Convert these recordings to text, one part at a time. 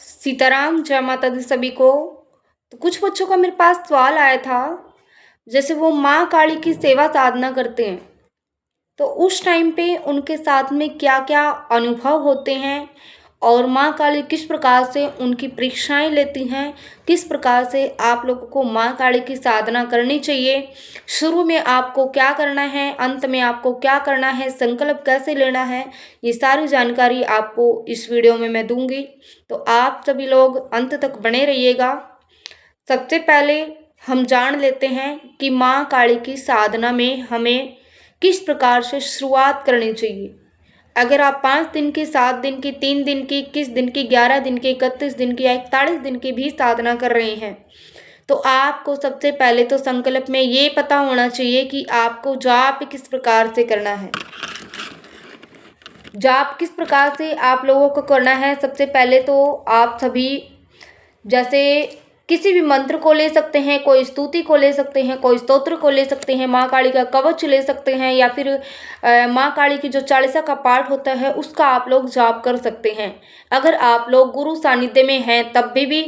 सीताराम, जय माता दी सभी को। तो कुछ बच्चों का मेरे पास सवाल आया था, जैसे वो माँ काली की सेवा साधना करते हैं, तो उस टाइम पे उनके साथ में क्या-क्या अनुभव होते हैं और माँ काली किस प्रकार से उनकी परीक्षाएँ लेती हैं, किस प्रकार से आप लोगों को माँ काली की साधना करनी चाहिए, शुरू में आपको क्या करना है, अंत में आपको क्या करना है, संकल्प कैसे लेना है, ये सारी जानकारी आपको इस वीडियो में मैं दूँगी। तो आप सभी लोग अंत तक बने रहिएगा। सबसे पहले हम जान लेते हैं कि माँ काली की साधना में हमें किस प्रकार से शुरुआत करनी चाहिए। अगर आप 5 दिन की, 7 दिन की, 3 दिन की, 21 दिन की, 11 दिन की, 31 दिन की या 41 दिन की भी साधना कर रहे हैं, तो आपको सबसे पहले तो संकल्प में ये पता होना चाहिए कि आपको जाप किस प्रकार से करना है। जाप किस प्रकार से आप लोगों को करना है, सबसे पहले तो आप सभी जैसे किसी भी मंत्र को ले सकते हैं, कोई स्तुति को ले सकते हैं, कोई स्तोत्र को ले सकते हैं, माँ काली का कवच ले सकते हैं या फिर माँ काली की जो चालीसा का पाठ होता है उसका आप लोग जाप कर सकते हैं। अगर आप लोग गुरु सानिध्य में हैं तब भी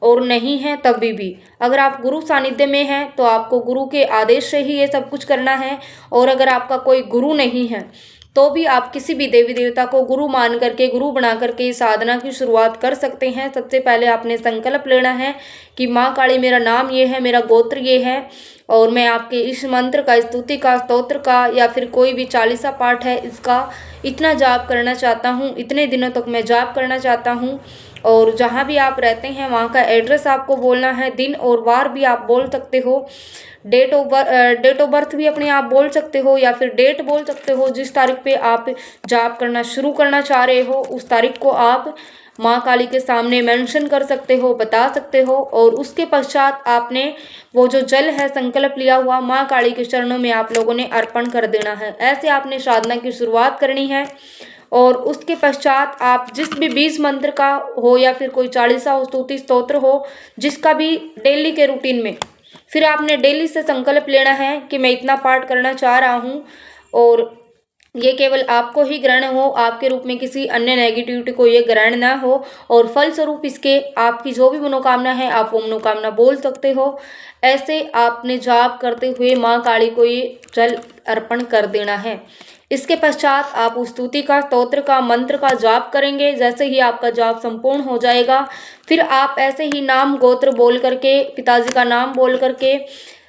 और नहीं हैं तब भी। अगर आप गुरु सानिध्य में हैं तो आपको गुरु के आदेश से ही ये सब कुछ करना है, और अगर आपका कोई गुरु नहीं है तो भी आप किसी भी देवी देवता को गुरु मान करके, गुरु बना करके साधना की शुरुआत कर सकते हैं। सबसे पहले आपने संकल्प लेना है कि माँ काली मेरा नाम ये है, मेरा गोत्र ये है और मैं आपके इस मंत्र का, स्तुति का, स्तोत्र का या फिर कोई भी चालीसा पाठ है इसका इतना जाप करना चाहता हूँ, इतने दिनों तक मैं जाप करना चाहता हूँ। और जहाँ भी आप रहते हैं वहाँ का एड्रेस आपको बोलना है, दिन और वार भी आप बोल सकते हो, डेट ऑफ बर्थ भी अपने आप बोल सकते हो या फिर डेट बोल सकते हो। जिस तारीख पे आप जाप करना शुरू करना चाह रहे हो उस तारीख को आप माँ काली के सामने मेंशन कर सकते हो, बता सकते हो। और उसके पश्चात आपने वो जो जल है संकल्प लिया हुआ माँ काली के चरणों में आप लोगों ने अर्पण कर देना है। ऐसे आपने साधना की शुरुआत करनी है। और उसके पश्चात आप जिस भी 20 मंत्र का हो या फिर कोई चालीसा हो, स्तुति स्तोत्र हो, जिसका भी डेली के रूटीन में, फिर आपने डेली से संकल्प लेना है कि मैं इतना पाठ करना चाह रहा हूँ और ये केवल आपको ही ग्रहण हो, आपके रूप में किसी अन्य नेगेटिविटी को ये ग्रहण ना हो। और फलस्वरूप इसके आपकी जो भी मनोकामना है आप वो मनोकामना बोल सकते हो। ऐसे आपने जाप करते हुए माँ काली को ये जल अर्पण कर देना है। इसके पश्चात आप उस स्तुति का, स्तोत्र का, मंत्र का जाप करेंगे। जैसे ही आपका जाप संपूर्ण हो जाएगा फिर आप ऐसे ही नाम गोत्र बोल करके, पिताजी का नाम बोल करके,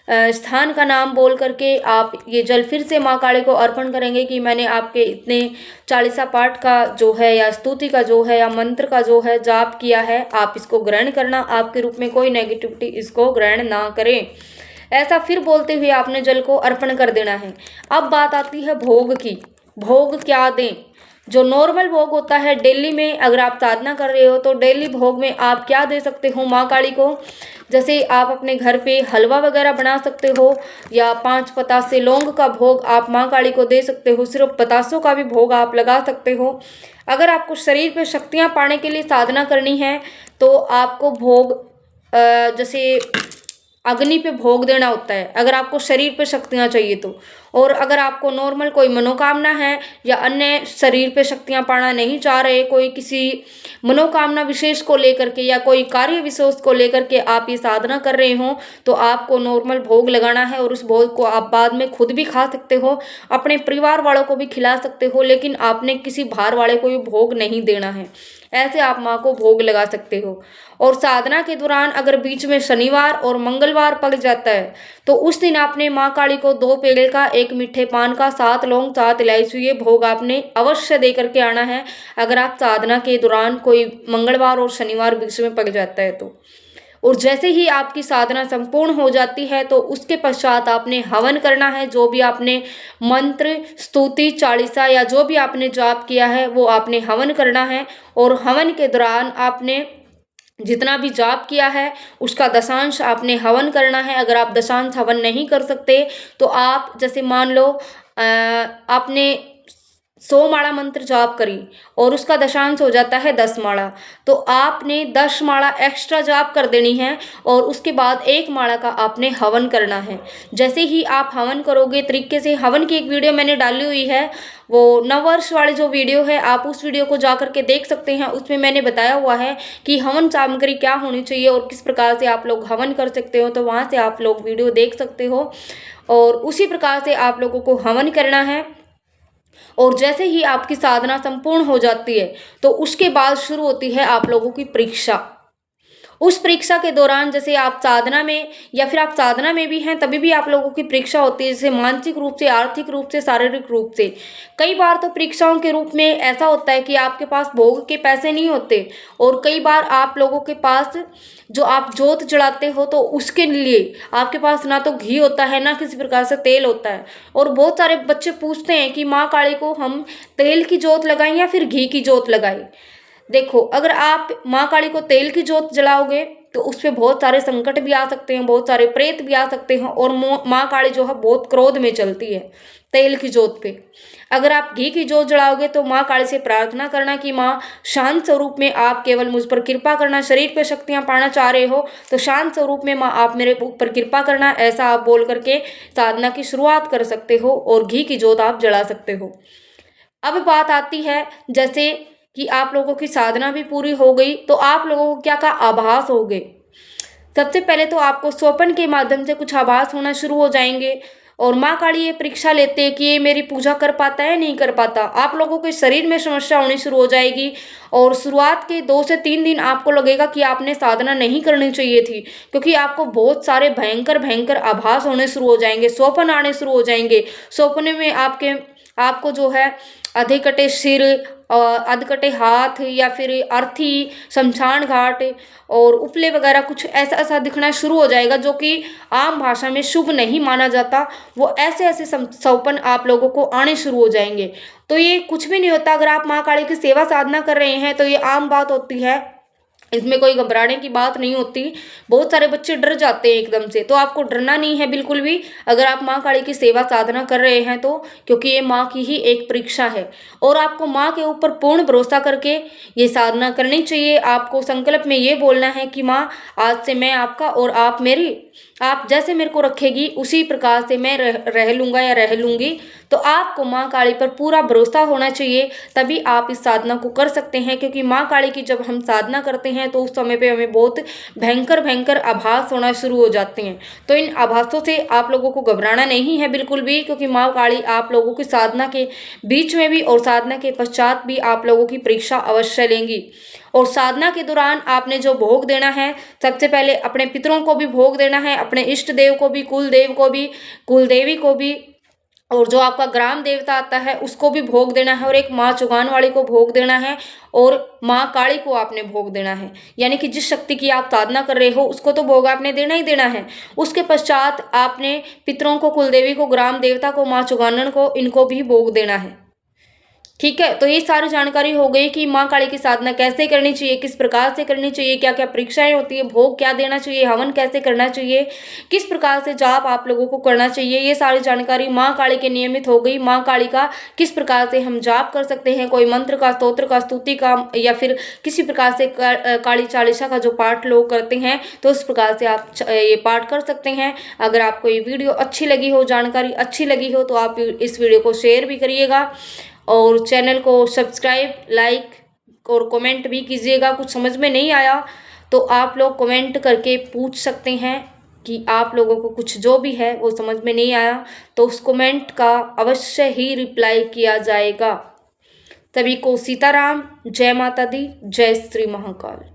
स्थान का नाम बोल करके आप ये जल फिर से माँ काली को अर्पण करेंगे कि मैंने आपके इतने चालीसा पाठ का जो है या स्तुति का जो है या मंत्र का जो है जाप किया है, आप इसको ग्रहण करना, आपके रूप में कोई नेगेटिविटी इसको ग्रहण ना करें। ऐसा फिर बोलते हुए आपने जल को अर्पण कर देना है। अब बात आती है भोग की। भोग क्या दें? जो नॉर्मल भोग होता है डेली में, अगर आप साधना कर रहे हो तो डेली भोग में आप क्या दे सकते हो माँ काली को। जैसे आप अपने घर पे हलवा वगैरह बना सकते हो या 5 पतासे लौंग का भोग आप माँ काली को दे सकते हो। सिर्फ पतासों का भी भोग आप लगा सकते हो। अगर आपको शरीर पे शक्तियाँ पाने के लिए साधना करनी है तो आपको भोग जैसे अग्नि पे भोग देना होता है, अगर आपको शरीर पे शक्तियाँ चाहिए तो। और अगर आपको नॉर्मल कोई मनोकामना है या अन्य शरीर पे शक्तियाँ पाना नहीं चाह रहे, कोई किसी मनोकामना विशेष को लेकर के या कोई कार्य विशेष को लेकर के आप ये साधना कर रहे हो, तो आपको नॉर्मल भोग लगाना है। और उस भोग को आप बाद में खुद भी खा सकते हो, अपने परिवार वालों को भी खिला सकते हो, लेकिन आपने किसी बाहर वाले को भी भोग नहीं देना है। ऐसे आप माँ को भोग लगा सकते हो। और साधना के दौरान अगर बीच में शनिवार और मंगलवार पड़ जाता है तो उस दिन आपने माँ काली को 2 पेड़े का, 1 मीठे पान का, 7 लौंग, 7 इलायची, ये भोग आपने अवश्य दे करके आना है। अगर आप साधना के दौरान कोई मंगलवार और शनिवार बीच में पड़ जाता है तो। और जैसे ही आपकी साधना संपूर्ण हो जाती है तो उसके पश्चात आपने हवन करना है। जो भी आपने मंत्र, स्तुति, चालीसा या जो भी आपने जाप किया है वो आपने हवन करना है। और हवन के दौरान आपने जितना भी जाप किया है उसका दशांश आपने हवन करना है। अगर आप दशांश हवन नहीं कर सकते तो आप जैसे मान लो आपने 100 माला मंत्र जाप करी और उसका दशांश हो जाता है 10 माला, तो आपने 10 माला एक्स्ट्रा जाप कर देनी है और उसके बाद 1 माला का आपने हवन करना है। जैसे ही आप हवन करोगे तरीके से, हवन की एक वीडियो मैंने डाली हुई है, वो नववर्ष वाली जो वीडियो है आप उस वीडियो को जा करके देख सकते हैं। उसमें मैंने बताया हुआ है कि हवन सामग्री क्या होनी चाहिए और किस प्रकार से आप लोग हवन कर सकते हो, तो वहाँ से आप लोग वीडियो देख सकते हो और उसी प्रकार से आप लोगों को हवन करना है। और जैसे ही आपकी साधना संपूर्ण हो जाती है तो उसके बाद शुरू होती है आप लोगों की परीक्षा। उस परीक्षा के दौरान जैसे आप साधना में या फिर आप साधना में भी हैं तभी भी आप लोगों की परीक्षा होती है, जैसे मानसिक रूप से, आर्थिक रूप से, शारीरिक रूप से। कई बार तो परीक्षाओं के रूप में ऐसा होता है कि आपके पास भोग के पैसे नहीं होते और कई बार आप लोगों के पास जो आप जोत जलाते हो तो उसके लिए आपके पास ना तो घी होता है ना किसी प्रकार से तेल होता है। और बहुत सारे बच्चे पूछते हैं कि माँ काली को हम तेल की जोत लगाएं या फिर घी की जोत लगाएं। देखो, अगर आप माँ काली को तेल की जोत जलाओगे तो उस पे बहुत सारे संकट भी आ सकते हैं, बहुत सारे प्रेत भी आ सकते हैं और माँ काली जो है बहुत क्रोध में चलती है तेल की जोत पे। अगर आप घी की जोत जलाओगे तो माँ काली से प्रार्थना करना कि माँ शांत स्वरूप में आप केवल मुझ पर कृपा करना, शरीर पे शक्तियाँ पाना चाह रहे हो तो शांत स्वरूप में माँ आप मेरे ऊपर कृपा करना, ऐसा आप बोल करके साधना की शुरुआत कर सकते हो और घी की जोत आप जला सकते हो। अब बात आती है जैसे कि आप लोगों की साधना भी पूरी हो गई तो आप लोगों को क्या का आभास हो गए। सबसे पहले तो आपको स्वप्न के माध्यम से कुछ आभास होना शुरू हो जाएंगे और माँ काली ये परीक्षा लेते हैं कि ये मेरी पूजा कर पाता है नहीं कर पाता। आप लोगों के शरीर में समस्या होनी शुरू हो जाएगी और शुरुआत के 2 से 3 दिन आपको लगेगा कि आपने साधना नहीं करनी चाहिए थी, क्योंकि आपको बहुत सारे भयंकर भयंकर आभास होने शुरू हो जाएंगे, स्वप्न आने शुरू हो जाएंगे। स्वप्न में आपको जो है आधे कटे सिर, आधे कटे हाथ या फिर अर्थी, शमशान घाट और उपले वगैरह कुछ ऐसा ऐसा दिखना शुरू हो जाएगा जो कि आम भाषा में शुभ नहीं माना जाता। वो ऐसे ऐसे स्वप्न आप लोगों को आने शुरू हो जाएंगे। तो ये कुछ भी नहीं होता, अगर आप माँ काली की सेवा साधना कर रहे हैं तो ये आम बात होती है, इसमें कोई घबराने की बात नहीं होती। बहुत सारे बच्चे डर जाते हैं एकदम से, तो आपको डरना नहीं है बिल्कुल भी अगर आप माँ काली की सेवा साधना कर रहे हैं तो, क्योंकि ये माँ की ही एक परीक्षा है और आपको माँ के ऊपर पूर्ण भरोसा करके ये साधना करनी चाहिए। आपको संकल्प में ये बोलना है कि माँ आज से मैं आपका और आप मेरी, आप जैसे मेरे को रखेगी उसी प्रकार से मैं रह लूँगा या रह लूँगी। तो आपको माँ काली पर पूरा भरोसा होना चाहिए, तभी आप इस साधना को कर सकते हैं। क्योंकि माँ काली की जब हम साधना करते हैं तो उस समय पे हमें बहुत भयंकर भयंकर आभास होना शुरू हो जाते हैं। तो इन आभासों से आप लोगों को घबराना नहीं है बिल्कुल भी, क्योंकि माँ काली आप लोगों की साधना के बीच में भी और साधना के पश्चात भी आप लोगों की परीक्षा अवश्य लेंगी। और साधना के दौरान आपने जो भोग देना है, सबसे पहले अपने पितरों को भी भोग देना है, अपने इष्ट देव को भी, कुल देव को भी, कुल देवी को भी, और जो आपका ग्राम देवता आता है उसको भी भोग देना है और एक माँ चुगान वाली को भोग देना है और माँ काली को आपने भोग देना है। यानी कि जिस शक्ति की आप साधना कर रहे हो उसको तो भोग आपने देना ही देना है। उसके पश्चात आपने पितरों को, कुलदेवी को, ग्राम देवता को, माँ चुगानन को, इनको भी भोग देना है। ठीक है, तो ये सारी जानकारी हो गई कि माँ काली की साधना कैसे करनी चाहिए, किस प्रकार से करनी चाहिए, क्या क्या परीक्षाएं होती है, भोग क्या देना चाहिए, हवन कैसे करना चाहिए, किस प्रकार से जाप आप लोगों को करना चाहिए। ये सारी जानकारी माँ काली के नियमित हो गई। माँ काली का किस प्रकार से हम जाप कर सकते हैं, कोई मंत्र का, स्तोत्र का, स्तुति का या फिर किसी प्रकार से काली चालीसा का जो पाठ लोग करते हैं तो उस प्रकार से आप ये पाठ कर सकते हैं। अगर आपको ये वीडियो अच्छी लगी हो, जानकारी अच्छी लगी हो तो आप इस वीडियो को शेयर भी करिएगा और चैनल को सब्सक्राइब, लाइक और कमेंट भी कीजिएगा। कुछ समझ में नहीं आया तो आप लोग कमेंट करके पूछ सकते हैं कि आप लोगों को कुछ जो भी है वो समझ में नहीं आया तो उस कमेंट का अवश्य ही रिप्लाई किया जाएगा। सभी को सीताराम, जय माता दी, जय श्री महाकाल।